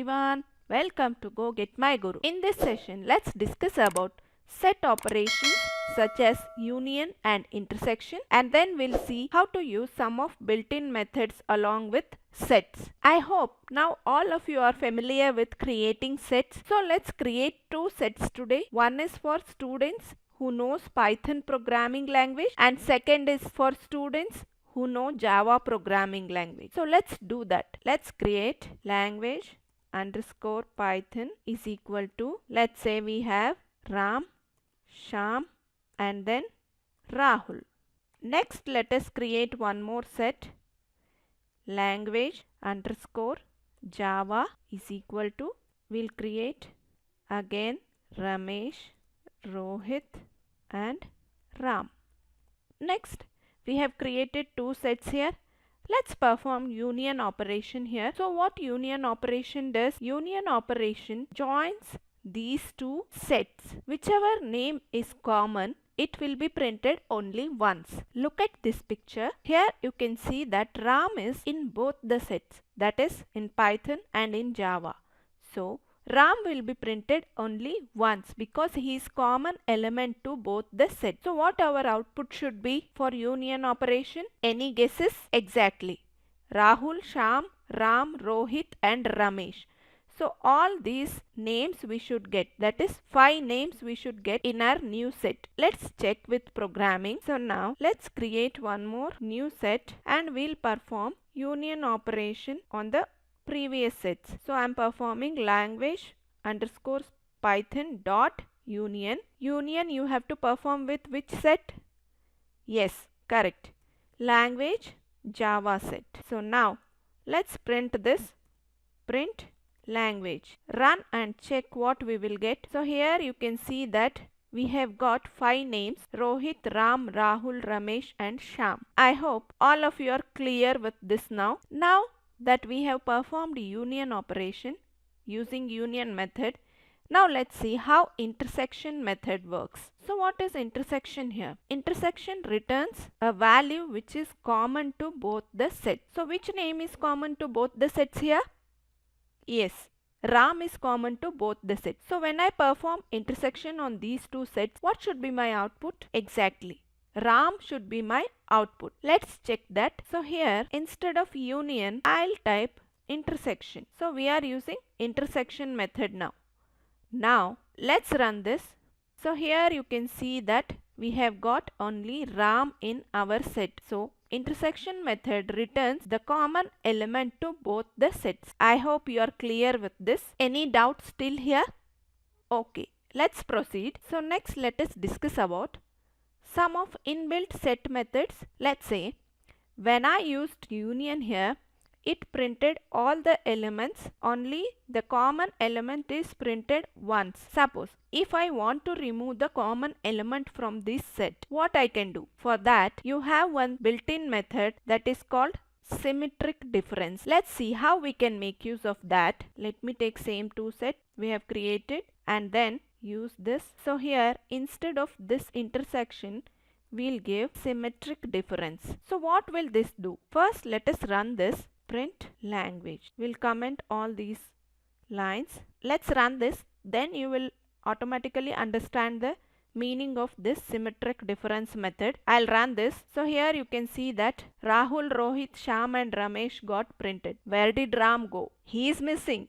everyone, welcome to Go Get My Guru. In this session, let's discuss about set operations such as union and intersection, and then we'll see how to use some of built-in methods along with sets. I hope now all of you are familiar with creating sets. So let's create two sets today. One is for students who knows Python programming language and second is for students who know Java programming language. So let's do that. Let's create language underscore Python is equal to, let's say we have Ram, Sham and then Rahul. Next let us create one more set, language underscore Java is equal to, we'll create again Ramesh, Rohit and Ram. Next we have created two sets here. Let's perform union operation here. So what union operation does? Union operation joins these two sets. Whichever name is common, it will be printed only once. Look at this picture. Here you can see that Ram is in both the sets, that is in Python and in Java. So Ram will be printed only once because he is common element to both the sets. So what our output should be for union operation? Any guesses? Exactly. Rahul, Sham, Ram, Rohit and Ramesh. So all these names we should get, that is 5 names we should get in our new set. Let's check with programming. So now let's create one more new set and we'll perform union operation on the previous sets. So I am performing language underscore Python dot union. Union you have to perform with which set? Yes, correct. Language Java set. So now let's print this. Print language. Run and check what we will get. So here you can see that we have got 5 names: Rohit, Ram, Rahul, Ramesh and Sham. I hope all of you are clear with this now. Now that we have performed union operation using union method, now let's see how intersection method works. So what is intersection here? Intersection returns a value which is common to both the sets. So which name is common to both the sets here? Yes, Ram is common to both the sets. So when I perform intersection on these two sets, what should be my output? Exactly, Ram should be my output. Let's check that. So here instead of union, I'll type intersection. So we are using intersection method now. Now let's run this. So here you can see that we have got only Ram in our set. So intersection method returns the common element to both the sets. I hope you are clear with this. Any doubt still here? Okay, let's proceed. So next let us discuss about some of inbuilt set methods. Let's say when I used union here, it printed all the elements, only the common element is printed once. Suppose if I want to remove the common element from this set, what I can do? For that you have one built-in method that is called symmetric difference. Let's see how we can make use of that. Let me take same two set we have created and then use this. So here instead of this intersection, we'll give symmetric difference. So what will this do? First let us run this. Print language. We'll comment all these lines. Let's run this. Then you will automatically understand the meaning of this symmetric difference method. I'll run this. So here you can see that Rahul, Rohit, Sham and Ramesh got printed. Where did Ram go? He is missing.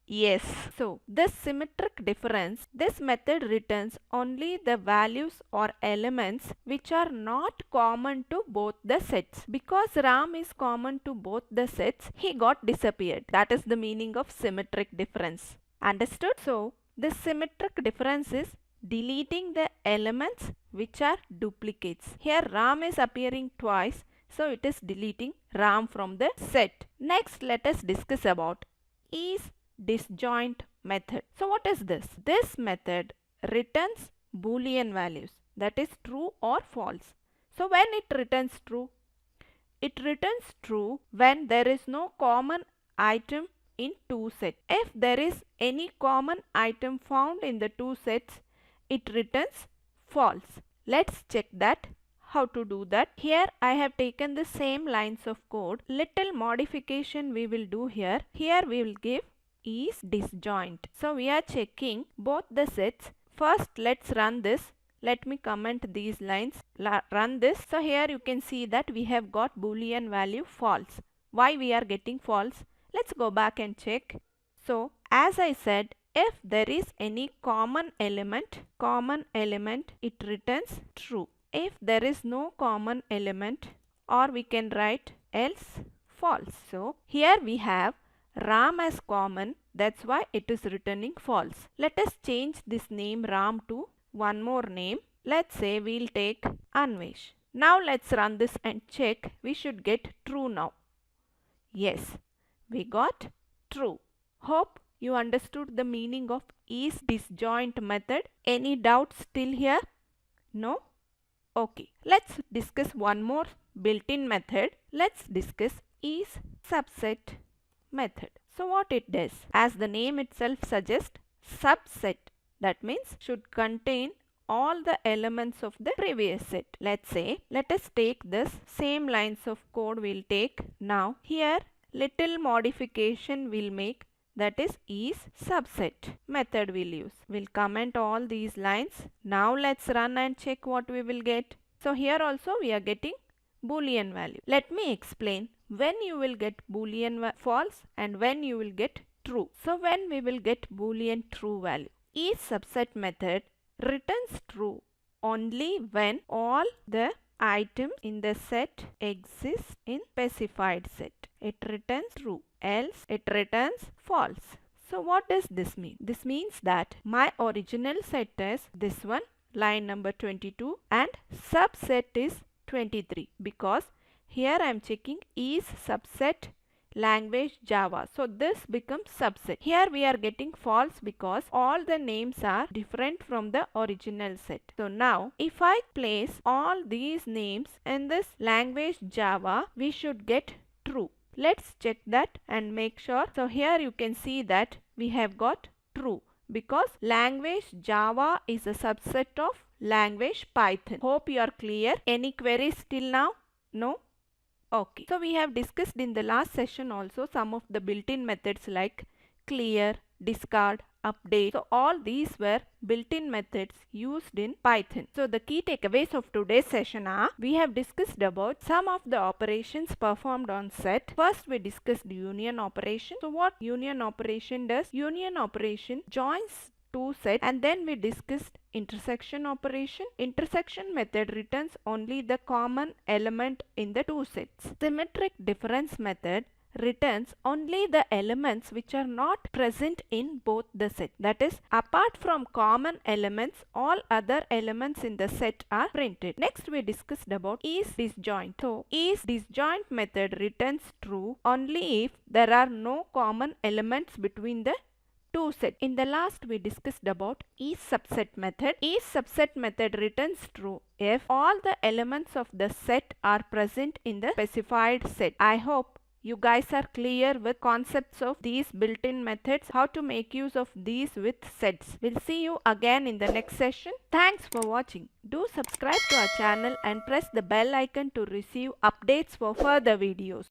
Yes. So this symmetric difference, this method returns only the values or elements which are not common to both the sets. Because Ram is common to both the sets, he got disappeared. That is the meaning of symmetric difference. Understood? So this symmetric difference is deleting the elements which are duplicates. Here Ram is appearing twice, so it is deleting Ram from the set. Next let us discuss about is disjoint method. So what is this? This method returns boolean values, that is true or false. So when it returns true? It returns true when there is no common item in two sets. If there is any common item found in the two sets, it returns false. Let's check that. How to do that? Here I have taken the same lines of code. Little modification we will do here. Here we will give is disjoint. So we are checking both the sets. First let's run this. Let me comment these lines. Run this. So here you can see that we have got boolean value false. Why we are getting false? Let's go back and check. So as I said, if there is any common element, it returns true. If there is no common element, or we can write else false. So here we have Ram as common, that's why it is returning false. Let us change this name Ram to one more name. Let's say we'll take Anvesh. Now let's run this and check. We should get true now. Yes, we got true. Hope you understood the meaning of is disjoint method. Any doubts still here? No? Okay, let's discuss one more built-in method. Let's discuss is subset method. So what it does? As the name itself suggests, subset. That means should contain all the elements of the previous set. Let's say, let us take this same lines of code we'll take. Now here little modification we'll make, that is subset method we'll use. We'll comment all these lines. Now let's run and check what we will get. So here also we are getting boolean value. Let me explain when you will get boolean false and when you will get true. So when we will get boolean true value, is subset method returns true only when all the items in the set exist in specified set. It returns true, else it returns false. So what does this mean? This means that my original set is this one, line number 22, and subset is 23, because here I am checking is subset language Java. So this becomes subset. Here we are getting false because all the names are different from the original set. So now if I place all these names in this language Java, we should get true. Let's check that and make sure. So here you can see that we have got true, because language Java is a subset of language Python. Hope you are clear. Any queries till now? No? Okay. So we have discussed in the last session also some of the built-in methods like clear, discard, update. So all these were built-in methods used in Python. So the key takeaways of today's session are, we have discussed about some of the operations performed on set. First we discussed union operation. So what union operation does? Union operation joins two sets, and then we discussed intersection operation. Intersection method returns only the common element in the two sets. Symmetric difference method returns only the elements which are not present in both the set. That is, apart from common elements, all other elements in the set are printed. Next we discussed about is disjoint. So is disjoint method returns true only if there are no common elements between the two sets. In the last we discussed about is subset method. Is subset method returns true if all the elements of the set are present in the specified set. I hope you guys are clear with concepts of these built-in methods, how to make use of these with sets. We'll see you again in the next session. Thanks for watching. Do subscribe to our channel and press the bell icon to receive updates for further videos.